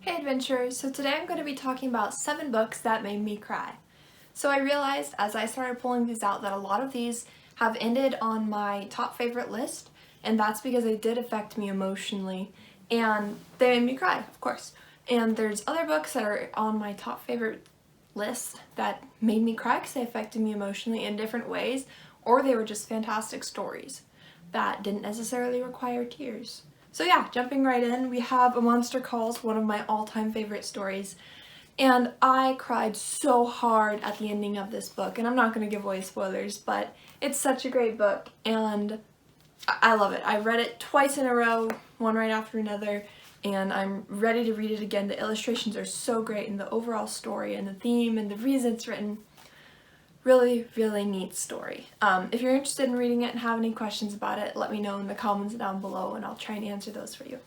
Hey adventurers, so today I'm going to be talking about 7 books that made me cry. So I realized as I started pulling these out that a lot of these have ended on my top favorite list, and that's because they did affect me emotionally and they made me cry, of course. And there's other books that are on my top favorite list that made me cry because they affected me emotionally in different ways, or they were just fantastic stories that didn't necessarily require tears. So yeah, jumping right in, we have A Monster Calls, one of my all-time favorite stories. And I cried so hard at the ending of this book, and I'm not going to give away spoilers, but it's such a great book, and I love it. I read it twice in a row, one right after another, and I'm ready to read it again. The illustrations are so great, and the overall story, and the theme, and the reason it's written. Really, really neat story. If you're interested in reading it and have any questions about it, let me know in the comments down below and I'll try and answer those for you.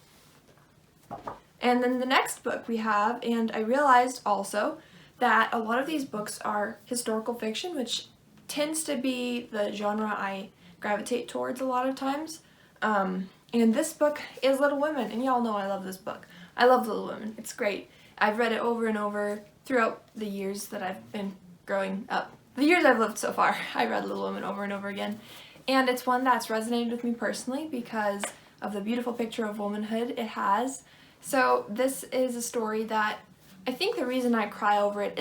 And then the next book we have, and I realized also that a lot of these books are historical fiction, which tends to be the genre I gravitate towards a lot of times. And this book is Little Women, and y'all know I love this book. I love Little Women. It's great. I've read it over and over throughout the years that I've been growing up. The years I've lived so far, I read Little Women over and over again. And it's one that's resonated with me personally because of the beautiful picture of womanhood it has. So this is a story that I think the reason I cry over it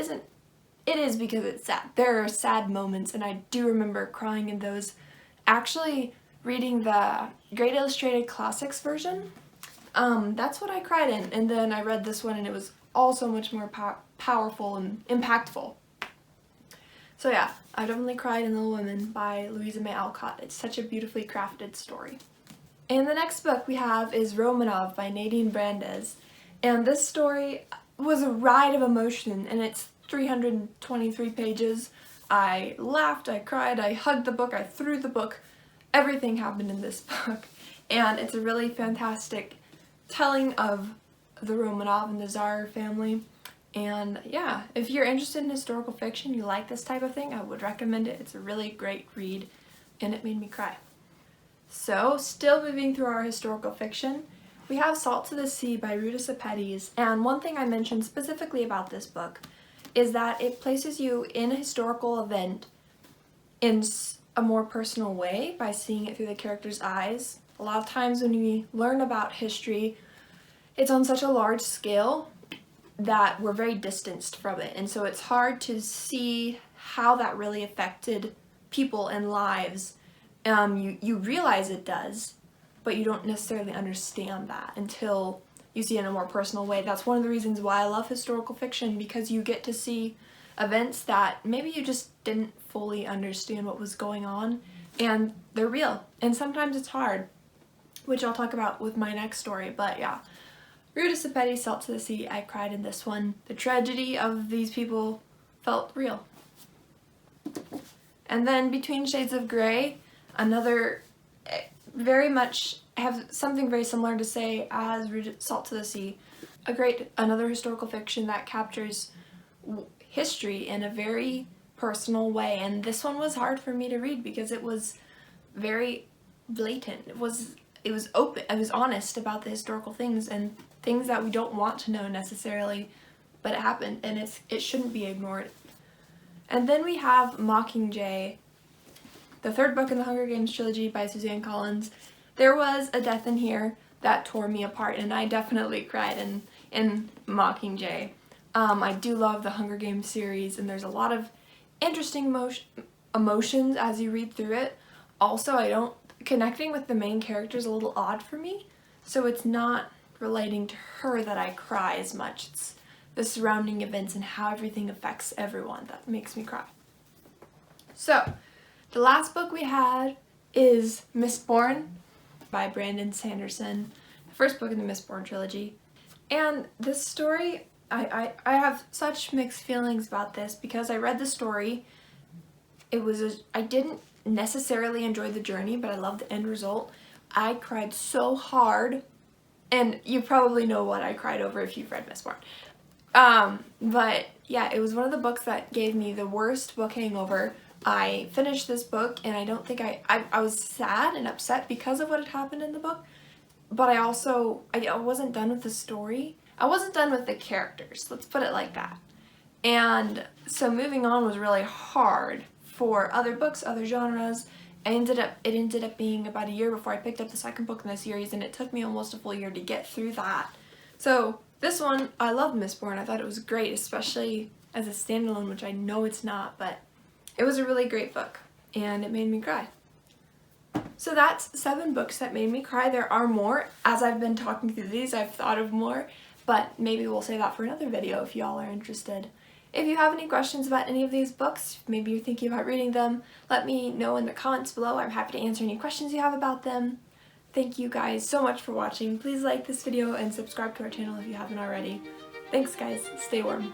is because it's sad. There are sad moments, and I do remember crying in those. Actually, reading the Great Illustrated Classics version, that's what I cried in. And then I read this one and it was also much more powerful and impactful. So yeah, I definitely cried in Little Women by Louisa May Alcott. It's such a beautifully crafted story. And the next book we have is Romanov by Nadine Brandes. And this story was a ride of emotion, and it's 323 pages. I laughed, I cried, I hugged the book, I threw the book. Everything happened in this book. And it's a really fantastic telling of the Romanov and the Tsar family. And yeah, if you're interested in historical fiction, you like this type of thing, I would recommend it. It's a really great read, and it made me cry. So, still moving through our historical fiction, we have Salt to the Sea by Erudite. And one thing I mentioned specifically about this book is that it places you in a historical event in a more personal way by seeing it through the character's eyes. A lot of times when we learn about history, it's on such a large scale that we're very distanced from it, and so it's hard to see how that really affected people and lives. You realize it does, but you don't necessarily understand that until you see it in a more personal way. That's one of the reasons why I love historical fiction, because you get to see events that maybe you just didn't fully understand what was going on, and they're real, and sometimes it's hard, which I'll talk about with my next story. But yeah, Erudite, Salt to the Sea, I cried in this one. The tragedy of these people felt real. And then Between Shades of Grey, another very much, I have something very similar to say as Salt to the Sea. Another historical fiction that captures history in a very personal way. And this one was hard for me to read because it was very blatant. It was open. I was honest about the historical things and things that we don't want to know necessarily, but it happened, and it shouldn't be ignored. And then we have Mockingjay, the third book in the Hunger Games trilogy by Suzanne Collins. There was a death in here that tore me apart, and I definitely cried in Mockingjay. I do love the Hunger Games series, and there's a lot of interesting emotions as you read through it. Also, connecting with the main character is a little odd for me, so it's not relating to her that I cry as much. It's the surrounding events and how everything affects everyone that makes me cry. So, the last book we had is Mistborn by Brandon Sanderson, the first book in the Mistborn trilogy. And this story, I have such mixed feelings about this because I read the story. I didn't necessarily enjoy the journey, but I loved the end result. I cried so hard, and you probably know what I cried over if you've read Mistborn. But yeah, it was one of the books that gave me the worst book hangover. I finished this book, and I don't think I was sad and upset because of what had happened in the book, but I wasn't done with the story, I wasn't done with the characters, let's put it like that. And so moving on was really hard for other books, other genres. It ended up being about a year before I picked up the second book in the series, and it took me almost a full year to get through that. So this one, I love Mistborn. I thought it was great, especially as a standalone, which I know it's not, but it was a really great book, and it made me cry. So that's 7 books that made me cry. There are more. As I've been talking through these, I've thought of more, but maybe we'll save that for another video if y'all are interested. If you have any questions about any of these books, maybe you're thinking about reading them, let me know in the comments below. I'm happy to answer any questions you have about them. Thank you guys so much for watching. Please like this video and subscribe to our channel if you haven't already. Thanks guys, stay warm.